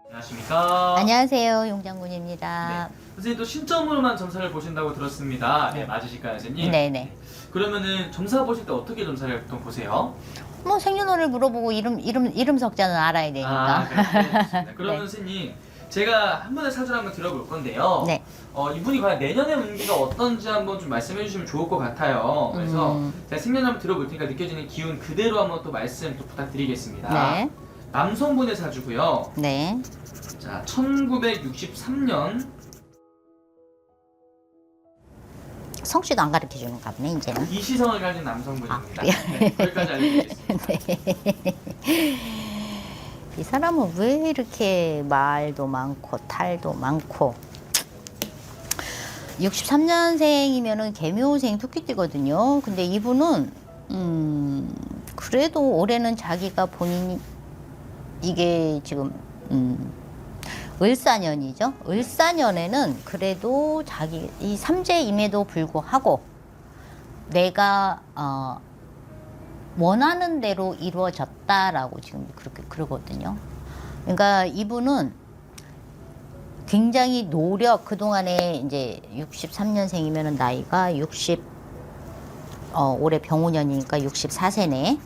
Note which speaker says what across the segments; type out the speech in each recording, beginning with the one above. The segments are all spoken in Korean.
Speaker 1: 안녕하십니까.
Speaker 2: 안녕하세요, 용장군입니다.
Speaker 1: 네. 선생님 또 신점으로만 점사를 보신다고 들었습니다. 네, 맞으실까요, 선생님?
Speaker 2: 네네.
Speaker 1: 그러면은 점사 보실 때 어떻게 점사를 보통 보세요?
Speaker 2: 뭐 생년월일 물어보고 이름 석자는 알아야 되니까.
Speaker 1: 그렇습니다. 그러면
Speaker 2: 네.
Speaker 1: 선생님, 제가 한 분의 사주를 한번 들어볼 건데요.
Speaker 2: 네.
Speaker 1: 이분이 과연 내년의 운기가 어떤지 한번 좀 말씀해 주시면 좋을 것 같아요. 그래서 제가 생년 한번 들어볼 테니까 느껴지는 기운 그대로 한번 또 말씀 또 부탁드리겠습니다.
Speaker 2: 네.
Speaker 1: 남성분의 사주고요.
Speaker 2: 네.
Speaker 1: 자, 1963년
Speaker 2: 성씨도 안 가르쳐 주는가 보네, 이제는.
Speaker 1: 이시성을 가진 남성분입니다.
Speaker 2: 아, 그래요?
Speaker 1: 네, 거기까지 알려드리겠습니다.
Speaker 2: 네. 이 사람은 왜 이렇게 말도 많고 탈도 많고. 63년생이면은 개묘생 토끼띠거든요. 근데 이분은 그래도 올해는 자기가 본인이 이게 지금 을사년이죠. 을사년에는 그래도 자기 이 삼재임에도 불구하고 내가 원하는 대로 이루어졌다라고 지금 그렇게 그러거든요. 그러니까 이분은 굉장히 그동안에 이제 63년생이면은 나이가 올해 병오년이니까 64세네.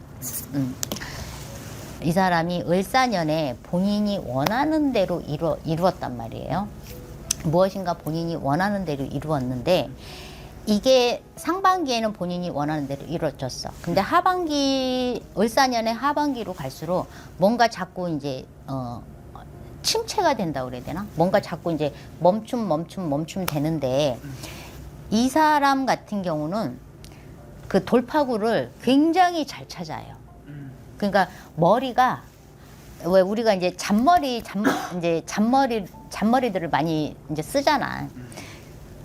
Speaker 2: 이 사람이 을사년에 본인이 원하는 대로 이루었단 말이에요. 무엇인가 본인이 원하는 대로 이루었는데 이게 상반기에는 본인이 원하는 대로 이루어졌어. 근데 을사년의 하반기로 갈수록 뭔가 자꾸 이제 침체가 된다고 그래야 되나? 뭔가 자꾸 이제 멈춤 되는데 이 사람 같은 경우는 그 돌파구를 굉장히 잘 찾아요. 그러니까 머리가 왜 우리가 이제 잔머리들을 많이 이제 쓰잖아.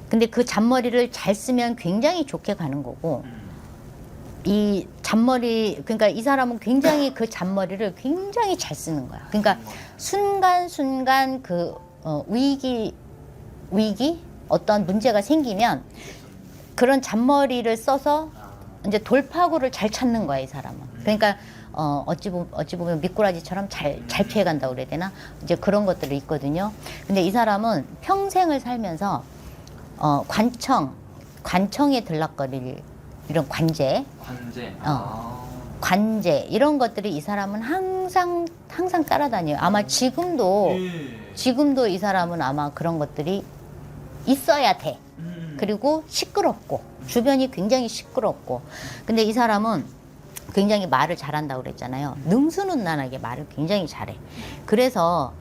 Speaker 2: 근데 그 잔머리를 잘 쓰면 굉장히 좋게 가는 거고 이 잔머리 그러니까 이 사람은 굉장히 그 잔머리를 굉장히 잘 쓰는 거야. 그러니까 순간순간 그 위기 어떤 문제가 생기면 그런 잔머리를 써서 이제 돌파구를 잘 찾는 거야, 이 사람은. 그러니까 어찌 보면 미꾸라지처럼 잘 피해간다고 그래야 되나? 이제 그런 것들이 있거든요. 근데 이 사람은 평생을 살면서 관청에 들락거릴 이런 관제 이런 것들이 이 사람은 항상 따라다녀요. 아마 지금도 이 사람은 아마 그런 것들이 있어야 돼. 그리고 시끄럽고 주변이 굉장히 시끄럽고. 근데 이 사람은 굉장히 말을 잘한다고 그랬잖아요. 능수능란하게 말을 굉장히 잘해. 그래서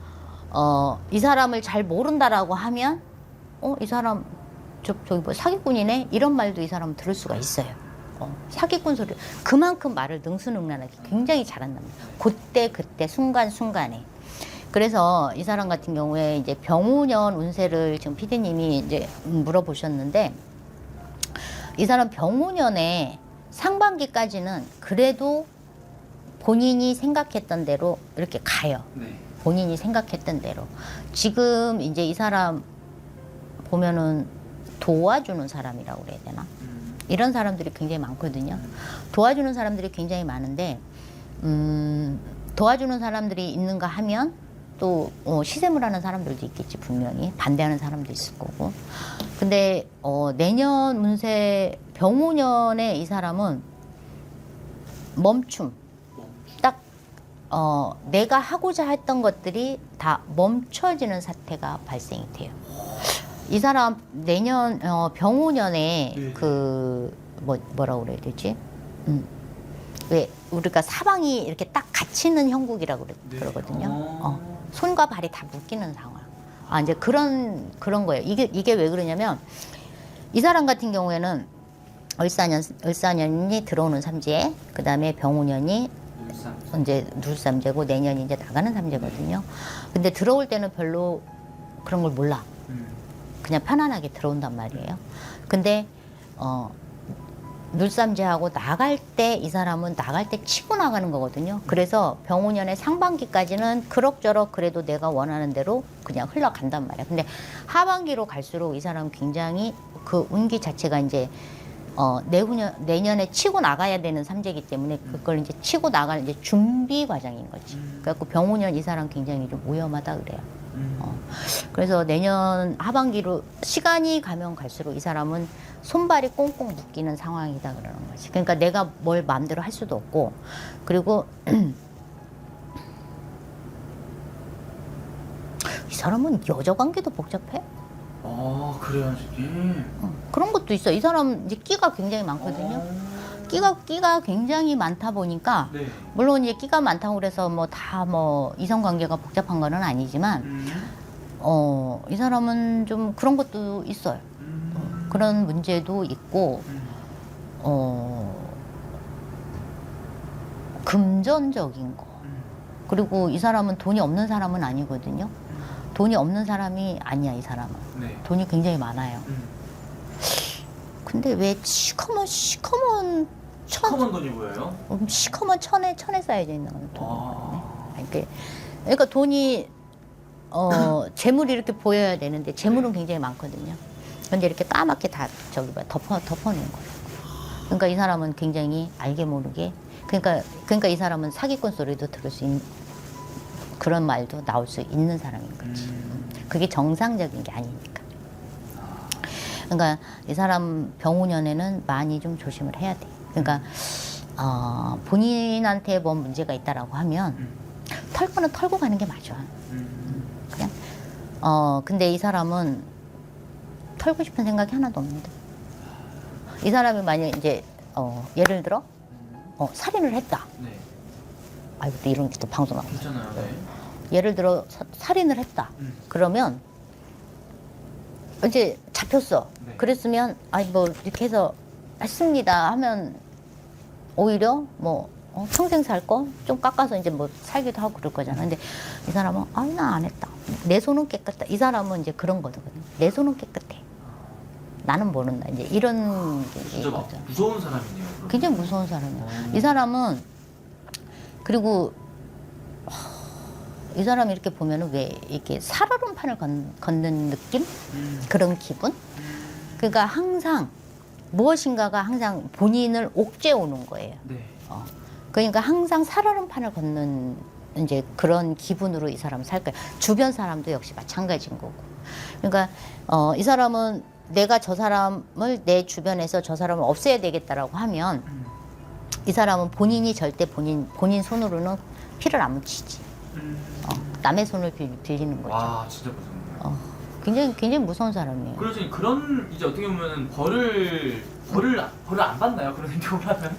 Speaker 2: 이 사람을 잘 모른다라고 하면 이 사람 저기 뭐 사기꾼이네 이런 말도 이 사람은 들을 수가 있어요. 사기꾼 소리 그만큼 말을 능수능란하게 굉장히 잘한답니다. 그때 순간순간에. 그래서 이 사람 같은 경우에 이제 병오년 운세를 지금 PD님이 이제 물어보셨는데 이 사람 병오년에 상반기까지는 그래도 본인이 생각했던 대로 이렇게 가요. 네. 본인이 생각했던 대로. 지금 이제 이 사람 보면은 도와주는 사람이라고 그래야 되나? 이런 사람들이 굉장히 많거든요. 도와주는 사람들이 굉장히 많은데 도와주는 사람들이 있는가 하면 또 시샘을 하는 사람들도 있겠지, 분명히. 반대하는 사람도 있을 거고. 근데 내년 운세 병오년에 이 사람은 멈춤. 딱 내가 하고자 했던 것들이 다 멈춰지는 사태가 발생이 돼요. 이 사람 내년 병오년에 그 뭐라고 그래야 되지? 왜 우리가 사방이 이렇게 딱 갇히는 형국이라고 그러거든요. 손과 발이 다 묶이는 상황. 이제 그런 거예요. 이게 왜 그러냐면 이 사람 같은 경우에는 을사년이 들어오는 삼재, 그 다음에 병오년이 이제 눌삼재고 내년이 이제 나가는 삼재거든요. 근데 들어올 때는 별로 그런 걸 몰라. 그냥 편안하게 들어온단 말이에요. 근데 물삼재하고 나갈 때 이 사람은 나갈 때 치고 나가는 거거든요. 그래서 병오년의 상반기까지는 그럭저럭 그래도 내가 원하는 대로 그냥 흘러간단 말이야. 근데 하반기로 갈수록 이 사람은 굉장히 그 운기 자체가 이제 내년에 치고 나가야 되는 삼재이기 때문에 그걸 이제 치고 나갈 이제 준비 과정인 거지. 그래갖고 병오년 이 사람 굉장히 좀 위험하다 그래요. 그래서 내년 하반기로 시간이 가면 갈수록 이 사람은 손발이 꽁꽁 묶이는 상황이다 그러는 거지. 그러니까 내가 뭘 마음대로 할 수도 없고, 그리고 이 사람은 여자 관계도 복잡해.
Speaker 1: 그래요, 선생님.
Speaker 2: 그런 것도 있어. 이 사람 이제 끼가 굉장히 많거든요. 끼가 굉장히 많다 보니까
Speaker 1: 네.
Speaker 2: 물론 이제 끼가 많다고 그래서 뭐 다 뭐 이성 관계가 복잡한 거는 아니지만 이 사람은 좀 그런 것도 있어요. 그런 문제도 있고 금전적인 거. 그리고 이 사람은 돈이 없는 사람은 아니거든요. 돈이 없는 사람이 아니야, 이 사람은.
Speaker 1: 네.
Speaker 2: 돈이 굉장히 많아요. 근데 왜 시커먼
Speaker 1: 돈이 보여요?
Speaker 2: 시커먼 천에 쌓여져 있는 돈. 그러니까 돈이 재물이 이렇게 보여야 되는데 재물은 굉장히 많거든요. 근데 이렇게 까맣게 다 덮어놓은 거예요. 그러니까 이 사람은 굉장히 알게 모르게 그러니까 이 사람은 사기꾼 소리도 들을 수 있는 그런 말도 나올 수 있는 사람인 거지. 그게 정상적인 게 아니니까. 그러니까 이 사람 병오년에는 많이 좀 조심을 해야 돼. 그러니까 본인한테 뭔 문제가 있다라고 하면 털 거는 털고 가는 게 맞아. 그냥 근데 이 사람은 털고 싶은 생각이 하나도 없는데. 이 사람이 만약 이제 예를 들어 살인을 했다.
Speaker 1: 네.
Speaker 2: 아이고 또 이런 게 또 방송 나오고.
Speaker 1: 있잖아요. 네.
Speaker 2: 예를 들어 살인을 했다. 그러면 이제 잡혔어.
Speaker 1: 네.
Speaker 2: 그랬으면 아이 뭐 이렇게 해서 했습니다 하면 오히려 뭐 평생 살 거 좀 깎아서 이제 뭐 살기도 하고 그럴 거잖아. 근데 이 사람은 아니 나 안 했다. 내 손은 깨끗다. 이 사람은 이제 그런 거거든요. 내 손은 깨끗해. 나는 모른다. 이제 이런 게
Speaker 1: 진짜 막
Speaker 2: 있거든.
Speaker 1: 무서운 사람이네요. 그럼.
Speaker 2: 굉장히 무서운 사람이야. 이 사람은 그리고 이 사람이 이렇게 보면은 왜 이렇게 살얼음판을 걷는 느낌? 그런 기분? 그러니까 항상 무엇인가가 항상 본인을 옥죄오는 거예요.
Speaker 1: 네.
Speaker 2: 그러니까 항상 살얼음판을 걷는 이제 그런 기분으로 이 사람은 살 거예요. 주변 사람도 역시 마찬가지인 거고. 그러니까 이 사람은 내가 저 사람을 내 주변에서 저 사람을 없애야 되겠다라고 하면 이 사람은 본인이 절대 본인 손으로는 피를 안 묻히지. 남의 손을 빌리는 거죠.
Speaker 1: 와, 진짜 무섭네요.
Speaker 2: 굉장히 무서운 사람이에요.
Speaker 1: 그래서 그런 이제 어떻게 보면 벌을 안 받나요? 그런 행동을 하면?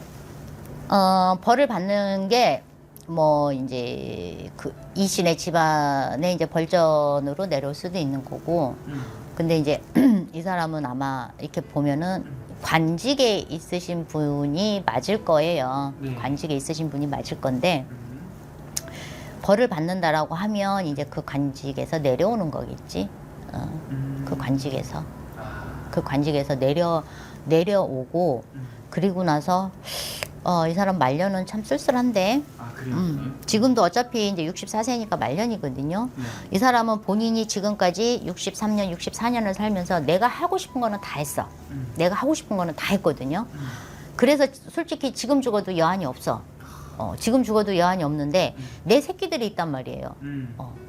Speaker 2: 벌을 받는 게 뭐 이제 그 이신의 집안에 이제 벌전으로 내려올 수도 있는 거고. 근데 이제 이 사람은 아마 이렇게 보면은 관직에 있으신 분이 맞을 거예요.
Speaker 1: 네.
Speaker 2: 관직에 있으신 분이 맞을 건데 벌을 받는다라고 하면 이제 그 관직에서 내려오는 거겠지. 그 관직에서 내려오고 그리고 나서 이 사람 말년은 참 쓸쓸한데.
Speaker 1: 아, 그래요?
Speaker 2: 지금도 어차피 이제 64세니까 말년이거든요.
Speaker 1: 네.
Speaker 2: 이 사람은 본인이 지금까지 63년, 64년을 살면서 내가 하고 싶은 거는 다 했어. 내가 하고 싶은 거는 다 했거든요. 그래서 솔직히 지금 죽어도 여한이 없어. 지금 죽어도 여한이 없는데 내 새끼들이 있단 말이에요.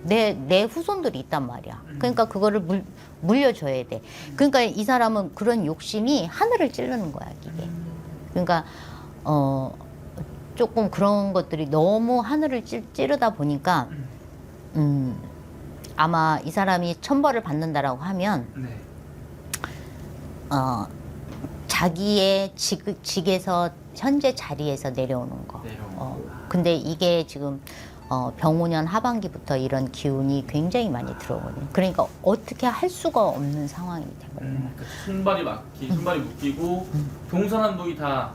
Speaker 2: 내 후손들이 있단 말이야. 그러니까 그거를 물려줘야 돼. 그러니까 이 사람은 그런 욕심이 하늘을 찌르는 거야, 이게. 그러니까 조금 그런 것들이 너무 하늘을 찌르다 보니까 아마 이 사람이 천벌을 받는다라고 하면
Speaker 1: 네.
Speaker 2: 자기의 직에서 현재 자리에서 내려오는 거. 근데 이게 지금 병오년 하반기부터 이런 기운이 굉장히 많이 들어오거든요. 그러니까 어떻게 할 수가 없는 상황이 되거든요.
Speaker 1: 그러니까 손발이 묶이고 동서남북이 다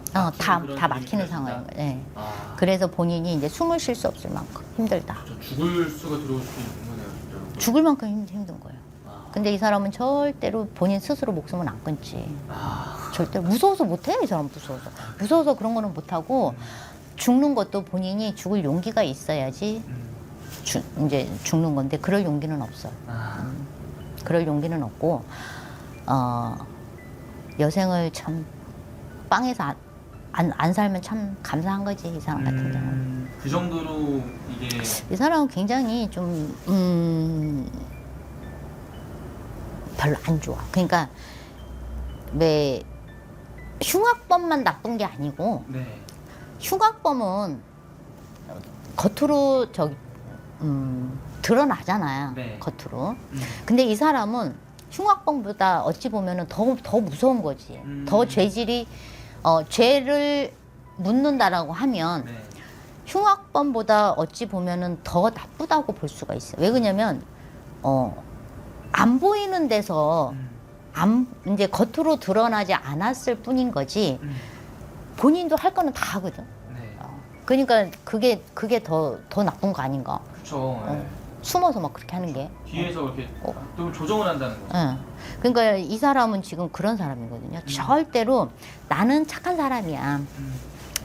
Speaker 2: 막히는 상황인 거예요. 네.
Speaker 1: 아,
Speaker 2: 그래서 본인이 이제 숨을 쉴 수 없을 만큼 힘들다.
Speaker 1: 죽을 수가 들어올 수도 있는 거네요, 진짜.
Speaker 2: 죽을 만큼 힘든 거예요.
Speaker 1: 아.
Speaker 2: 근데 이 사람은 절대로 본인 스스로 목숨은 안 끊지.
Speaker 1: 아,
Speaker 2: 절대 무서워서 못해요. 이 사람 무서워서 그런 거는 못하고 죽는 것도 본인이 죽을 용기가 있어야지 이제 죽는 건데 그럴 용기는 없어요. 그럴 용기는 없고 여생을 참 빵에서 안 살면 참 감사한 거지 이 사람 같은 경우는.
Speaker 1: 그 정도로 이게
Speaker 2: 이 사람은 굉장히 좀 별로 안 좋아. 그러니까 왜 흉악범만 나쁜 게 아니고
Speaker 1: 네.
Speaker 2: 흉악범은 겉으로 드러나잖아요.
Speaker 1: 네.
Speaker 2: 겉으로. 근데 이 사람은 흉악범보다 어찌 보면은 더 무서운 거지. 더 죄질이 죄를 묻는다라고 하면
Speaker 1: 네.
Speaker 2: 흉악범보다 어찌 보면은 더 나쁘다고 볼 수가 있어요. 왜 그러냐면 안 보이는 데서 이제 겉으로 드러나지 않았을 뿐인 거지 본인도 할 거는 다 하거든.
Speaker 1: 네.
Speaker 2: 그러니까 그게 더 나쁜 거 아닌가.
Speaker 1: 그렇죠. 네.
Speaker 2: 숨어서 막 그렇게 하는 게.
Speaker 1: 뒤에서 이렇게 또 조정을 한다는 거죠.
Speaker 2: 예. 그러니까 이 사람은 지금 그런 사람이거든요. 절대로 나는 착한 사람이야.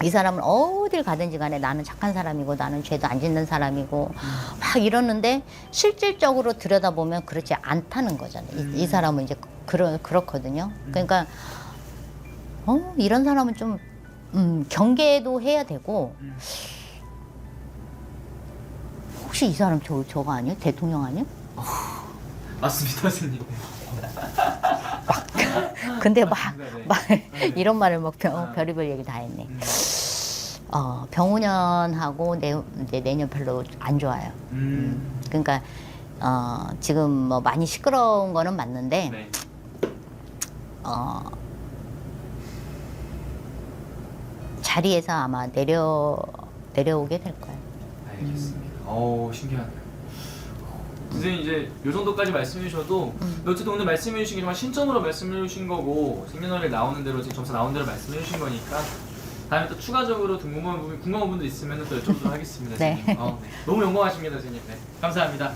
Speaker 2: 이 사람은 어딜 가든지 간에 나는 착한 사람이고 나는 죄도 안 짓는 사람이고 막 이러는데 실질적으로 들여다보면 그렇지 않다는 거잖아요. 이 사람은 이제 그렇거든요. 그러니까 이런 사람은 좀 경계도 해야 되고 혹시 이 사람 저거 아니에요? 대통령 아니에요?
Speaker 1: 맞습니다, 선생님.
Speaker 2: 근데 막
Speaker 1: 네.
Speaker 2: 이런 말을 막 별의별 얘기 다 했네. 병우년하고 이제 내년 별로 안 좋아요. 그러니까 지금 뭐 많이 시끄러운 거는 맞는데
Speaker 1: 네.
Speaker 2: 자리에서 아마 내려오게 될 거예요.
Speaker 1: 알겠습니다. 신기하네요. 선생님 이제 요 정도까지 말씀해 주셔도 어쨌든 오늘 말씀해 주신 게 정말 신점으로 말씀해 주신 거고 생년월일 나오는 대로 지금 점수 나온 대로 말씀해 주신 거니까 다음에 또 추가적으로 궁금한 부분 있으면 또 여쭤보도록 하겠습니다.
Speaker 2: 네.
Speaker 1: 선생님. 네. 너무 영광하십니다, 선생님. 네. 감사합니다.